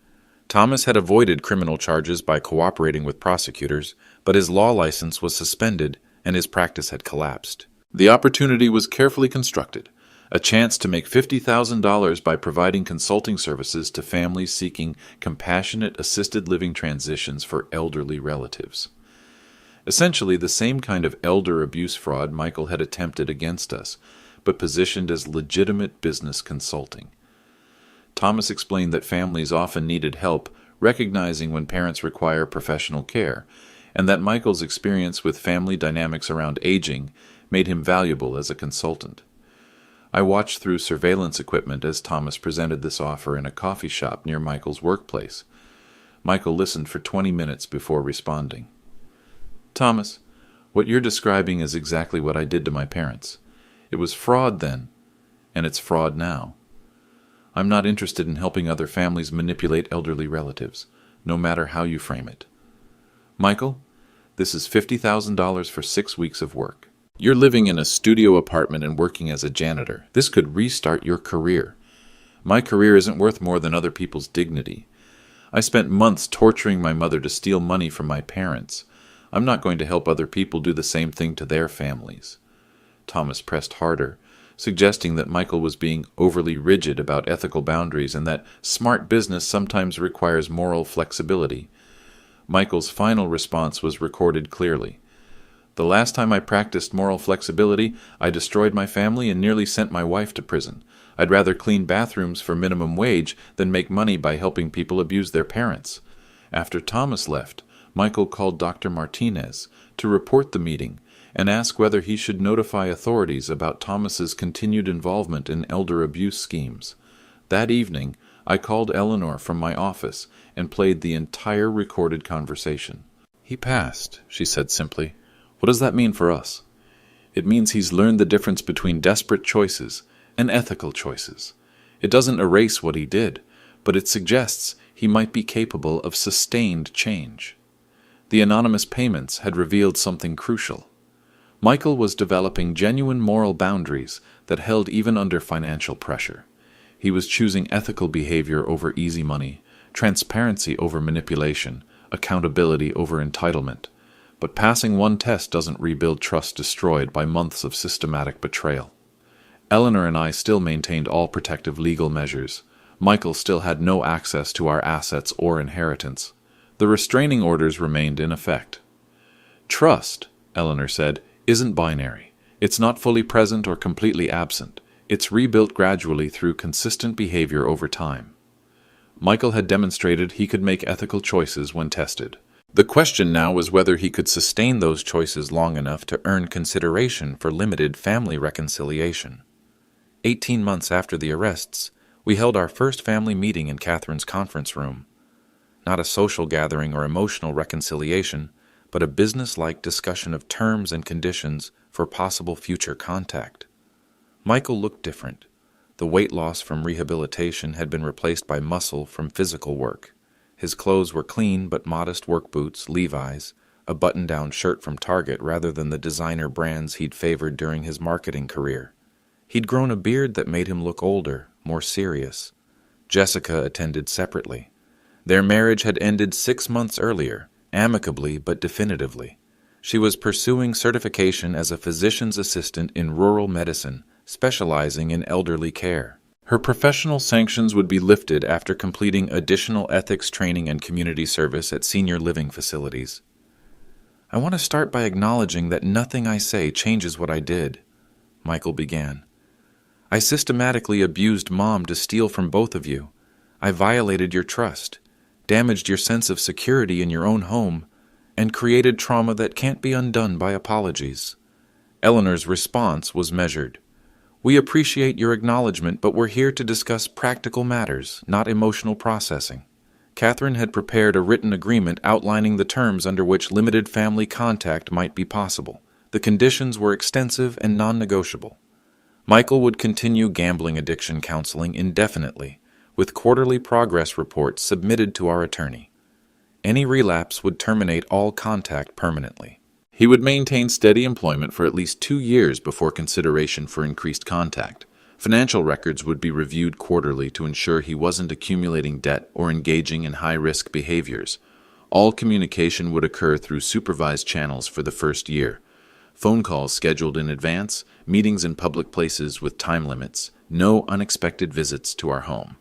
Speaker 1: Thomas had avoided criminal charges by cooperating with prosecutors, but his law license was suspended and his practice had collapsed. The opportunity was carefully constructed, a chance to make $50,000 by providing consulting services to families seeking compassionate assisted living transitions for elderly relatives. Essentially the same kind of elder abuse fraud Michael had attempted against us, but positioned as legitimate business consulting. Thomas explained that families often needed help recognizing when parents require professional care, and that Michael's experience with family dynamics around aging made him valuable as a consultant. I watched through surveillance equipment as Thomas presented this offer in a coffee shop near Michael's workplace. Michael listened for 20 minutes before responding. "Thomas, what you're describing is exactly what I did to my parents. It was fraud then, and it's fraud now. I'm not interested in helping other families manipulate elderly relatives, no matter how you frame it. Michael, this is $50,000 for 6 weeks of work. You're living in a studio apartment and working as a janitor. This could restart your career. My career isn't worth more than other people's dignity. I spent months torturing my mother to steal money from my parents. I'm not going to help other people do the same thing to their families." Thomas pressed harder, suggesting that Michael was being overly rigid about ethical boundaries and that smart business sometimes requires moral flexibility. Michael's final response was recorded clearly. "The last time I practiced moral flexibility, I destroyed my family and nearly sent my wife to prison. I'd rather clean bathrooms for minimum wage than make money by helping people abuse their parents." After Thomas left, Michael called Dr. Martinez to report the meeting and ask whether he should notify authorities about Thomas's continued involvement in elder abuse schemes. That evening, I called Eleanor from my office and played the entire recorded conversation. "He passed," she said simply. "What does that mean for us?" "It means he's learned the difference between desperate choices and ethical choices. It doesn't erase what he did, but it suggests he might be capable of sustained change." The anonymous payments had revealed something crucial. Michael was developing genuine moral boundaries that held even under financial pressure. He was choosing ethical behavior over easy money, transparency over manipulation, accountability over entitlement. But passing one test doesn't rebuild trust destroyed by months of systematic betrayal. Eleanor and I still maintained all protective legal measures. Michael still had no access to our assets or inheritance. The restraining orders remained in effect. "Trust," Eleanor said, "isn't binary. It's not fully present or completely absent. It's rebuilt gradually through consistent behavior over time." Michael had demonstrated he could make ethical choices when tested. The question now was whether he could sustain those choices long enough to earn consideration for limited family reconciliation. 18 months after the arrests, we held our first family meeting in Catherine's conference room. Not a social gathering or emotional reconciliation, but a business-like discussion of terms and conditions for possible future contact. Michael looked different. The weight loss from rehabilitation had been replaced by muscle from physical work. His clothes were clean but modest work boots, Levi's, a button-down shirt from Target rather than the designer brands he'd favored during his marketing career. He'd grown a beard that made him look older, more serious. Jessica attended separately. Their marriage had ended 6 months earlier, amicably but definitively.
Speaker 2: She was pursuing certification as a physician's assistant in rural medicine, specializing in elderly care. Her professional sanctions would be lifted after completing additional ethics training and community service at senior living facilities. "I want to start by acknowledging that nothing I say changes what I did," Michael began. "I systematically abused Mom to steal from both of you. I violated your trust, damaged your sense of security in your own home, and created trauma that can't be undone by apologies." Eleanor's response was measured. "We appreciate your acknowledgement, but we're here to discuss practical matters, not emotional processing." Catherine had prepared a written agreement outlining the terms under which limited family contact might be possible. The conditions were extensive and non-negotiable. Michael would continue gambling addiction counseling indefinitely, with quarterly progress reports submitted to our attorney. Any relapse would terminate all contact permanently. He would maintain steady employment for at least 2 years before consideration for increased contact. Financial records would be reviewed quarterly to ensure he wasn't accumulating debt or engaging in high-risk behaviors. All communication would occur through supervised channels for the first year. Phone calls scheduled in advance, meetings in public places with time limits, no unexpected visits to our home.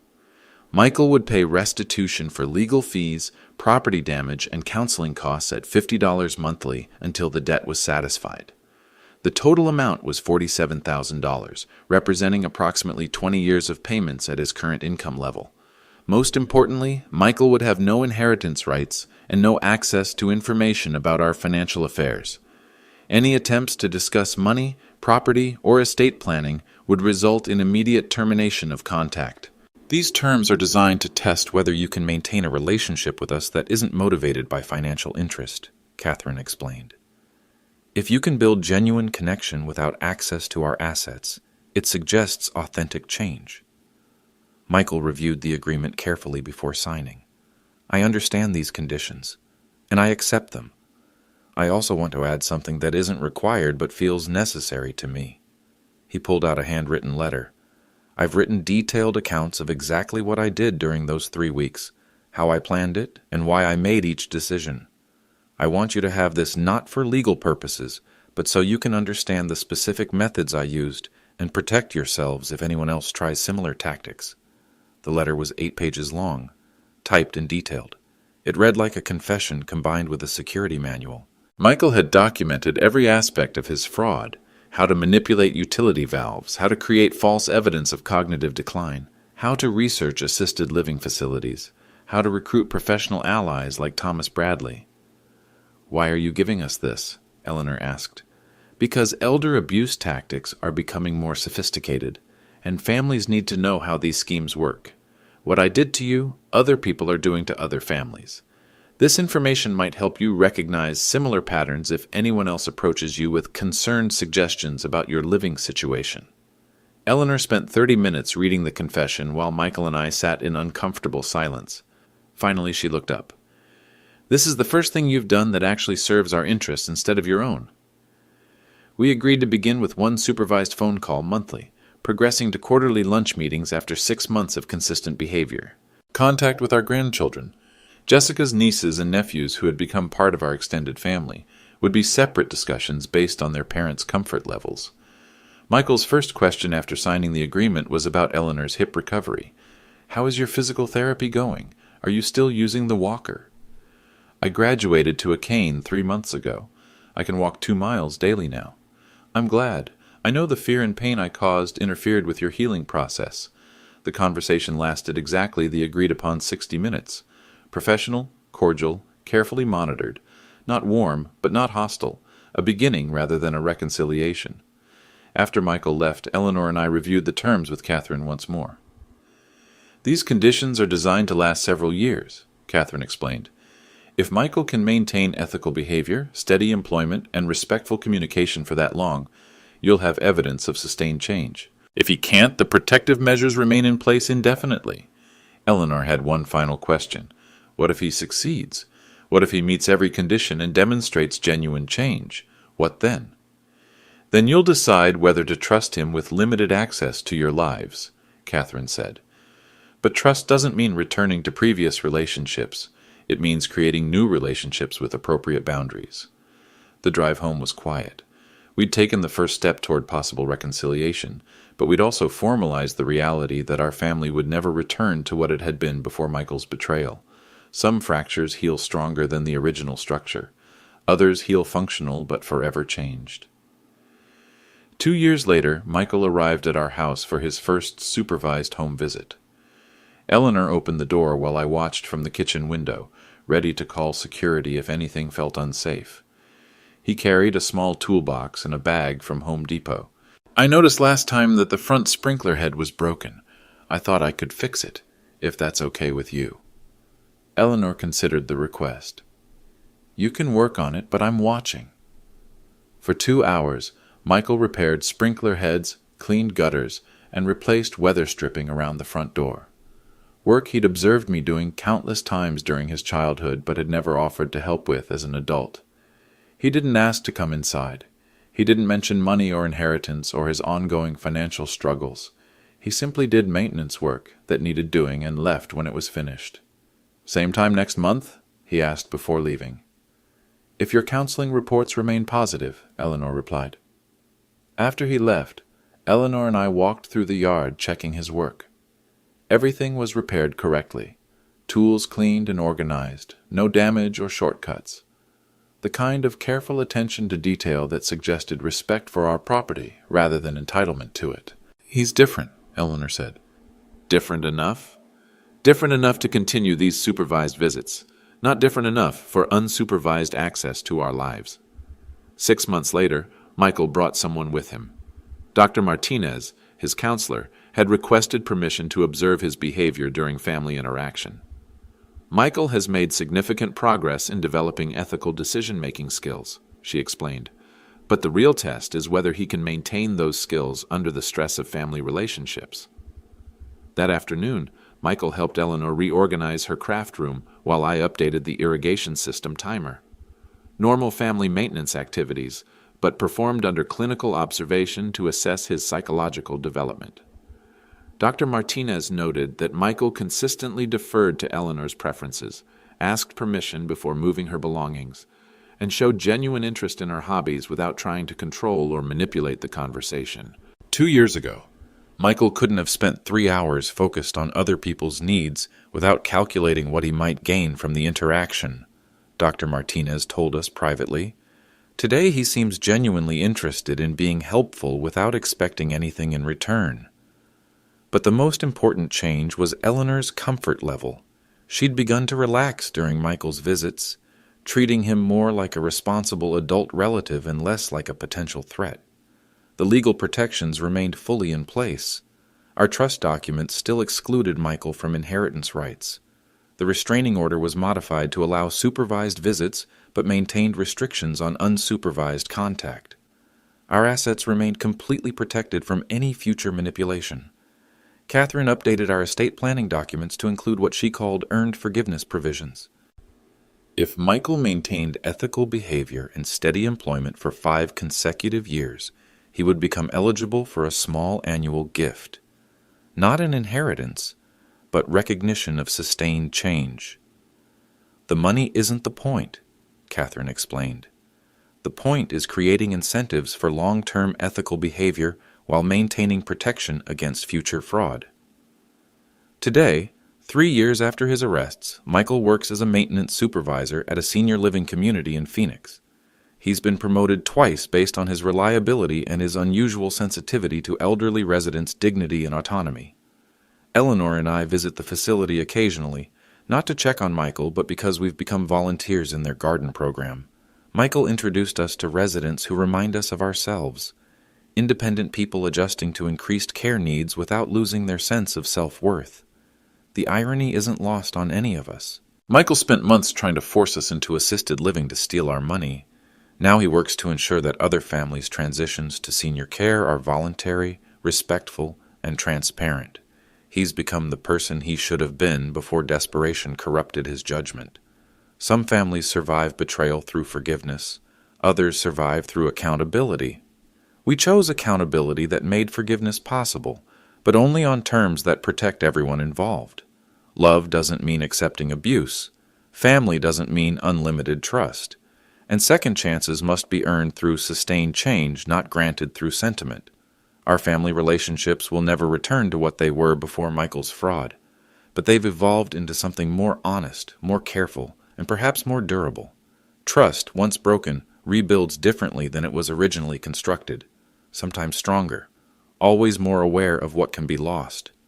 Speaker 2: Michael would pay restitution for legal fees, property damage, and counseling costs at $50 monthly until the debt was satisfied. The total amount was $47,000, representing approximately 20 years of payments at his current income level. Most importantly, Michael would have no inheritance rights and no access to information about our financial affairs. Any attempts to discuss money, property, or estate planning would result in immediate termination of contact. These terms are designed to test whether you can maintain a relationship with us that isn't motivated by financial interest, Catherine explained. If you can build genuine connection without access to our assets, it suggests authentic change. Michael reviewed the agreement carefully before signing. "I understand these conditions, and I accept them. I also want to add something that isn't required but feels necessary to me." He pulled out a handwritten letter. "I've written detailed accounts of exactly what I did during those 3 weeks, how I planned it, and why I made each decision. I want you to have this not for legal purposes, but so you can understand the specific methods I used and protect yourselves if anyone else tries similar tactics." The letter was 8 pages long, typed and detailed. It read like a confession combined with a security manual. Michael had documented every aspect of his fraud: how to manipulate utility valves, how to create false evidence of cognitive decline, how to research assisted living facilities, how to recruit professional allies like Thomas Bradley. "Why are you giving us this?" Eleanor asked. "Because elder abuse tactics are becoming more sophisticated, and families need to know how these schemes work. What I did to you, other people are doing to other families. This information might help you recognize similar patterns if anyone else approaches you with concerned suggestions about your living situation." Eleanor spent 30 minutes reading the confession while Michael and I sat in uncomfortable silence. Finally, she looked up. "This is the first thing you've done that actually serves our interests instead of your own." We agreed to begin with 1 supervised phone call monthly, progressing to quarterly lunch meetings after 6 months of consistent behavior. Contact with our grandchildren, Jessica's nieces and nephews who had become part of our extended family, would be separate discussions based on their parents' comfort levels. Michael's first question after signing the agreement was about Eleanor's hip recovery. "How is your physical therapy going? Are you still using the walker?" "I graduated to a cane 3 months ago. I can walk 2 miles daily now." "I'm glad. I know the fear and pain I caused interfered with your healing process." The conversation lasted exactly the agreed-upon 60 minutes. Professional, cordial, carefully monitored. Not warm, but not hostile. A beginning rather than a reconciliation. After Michael left, Eleanor and I reviewed the terms with Catherine once more. "These conditions are designed to last several years," Catherine explained. "If Michael can maintain ethical behavior, steady employment, and respectful communication for that long, you'll have evidence of sustained change. If he can't, the protective measures remain in place indefinitely." Eleanor had one final question. What if he succeeds? What if he meets every condition and demonstrates genuine change? What then? "Then you'll decide whether to trust him with limited access to your lives," Catherine said. "But trust doesn't mean returning to previous relationships. It means creating new relationships with appropriate boundaries."
Speaker 1: The drive home was quiet. We'd taken the first step toward possible reconciliation, but we'd also formalized the reality that our family would never return to what it had been before Michael's betrayal. Some fractures heal stronger than the original structure. Others heal functional but forever changed. 2 years later, Michael arrived at our house for his first supervised home visit. Eleanor opened the door while I watched from the kitchen window, ready to call security if anything felt unsafe. He carried a small toolbox and a bag from Home Depot. "I noticed last time that the front sprinkler head was broken. I thought I could fix it, if that's okay with you." Eleanor considered the request. "You can work on it, but I'm watching." For 2 hours, Michael repaired sprinkler heads, cleaned gutters, and replaced weather stripping around the front door. Work he'd observed me doing countless times during his childhood but had never offered to help with as an adult. He didn't ask to come inside. He didn't mention money or inheritance or his ongoing financial struggles. He simply did maintenance work that needed doing and left when it was finished. "Same time next month?" he asked before leaving. "If your counseling reports remain positive," Eleanor replied. After he left, Eleanor and I walked through the yard checking his work. Everything was repaired correctly. Tools cleaned and organized, no damage or shortcuts. The kind of careful attention to detail that suggested respect for our property rather than entitlement to it. "He's different," Eleanor said. "Different enough?" "Different enough to continue these supervised visits. Not different enough for unsupervised access to our lives." 6 months later, Michael brought someone with him. Dr. Martinez, his counselor, had requested permission to observe his behavior during family interaction. "Michael has made significant progress in developing ethical decision-making skills," she explained. "But the real test is whether he can maintain those skills under the stress of family relationships." That afternoon, Michael helped Eleanor reorganize her craft room while I updated the irrigation system timer. Normal family maintenance activities, but performed under clinical observation to assess his psychological development. Dr. Martinez noted that Michael consistently deferred to Eleanor's preferences, asked permission before moving her belongings, and showed genuine interest in her hobbies without trying to control or manipulate the conversation. 2 years ago, Michael couldn't have spent 3 hours focused on other people's needs without calculating what he might gain from the interaction, Dr. Martinez told us privately. Today he seems genuinely interested in being helpful without expecting anything in return. But the most important change was Eleanor's comfort level. She'd begun to relax during Michael's visits, treating him more like a responsible adult relative and less like a potential threat. The legal protections remained fully in place. Our trust documents still excluded Michael from inheritance rights. The restraining order was modified to allow supervised visits but maintained restrictions on unsupervised contact. Our assets remained completely protected from any future manipulation. Catherine updated our estate planning documents to include what she called earned forgiveness provisions. If Michael maintained ethical behavior and steady employment for 5 consecutive years, he would become eligible for a small annual gift. Not an inheritance, but recognition of sustained change. "The money isn't the point," Catherine explained. "The point is creating incentives for long-term ethical behavior while maintaining protection against future fraud." Today, 3 years after his arrests, Michael works as a maintenance supervisor at a senior living community in Phoenix. He's been promoted twice based on his reliability and his unusual sensitivity to elderly residents' dignity and autonomy. Eleanor and I visit the facility occasionally, not to check on Michael, but because we've become volunteers in their garden program. Michael introduced us to residents who remind us of ourselves. Independent people adjusting to increased care needs without losing their sense of self-worth. The irony isn't lost on any of us. Michael spent months trying to force us into assisted living to steal our money. Now he works to ensure that other families' transitions to senior care are voluntary, respectful, and transparent. He's become the person he should have been before desperation corrupted his judgment. Some families survive betrayal through forgiveness. Others survive through accountability. We chose accountability that made forgiveness possible, but only on terms that protect everyone involved. Love doesn't mean accepting abuse. Family doesn't mean unlimited trust. And second chances must be earned through sustained change, not granted through sentiment. Our family relationships will never return to what they were before Michael's fraud, but they've evolved into something more honest, more careful, and perhaps more durable. Trust, once broken, rebuilds differently than it was originally constructed, sometimes stronger, always more aware of what can be lost.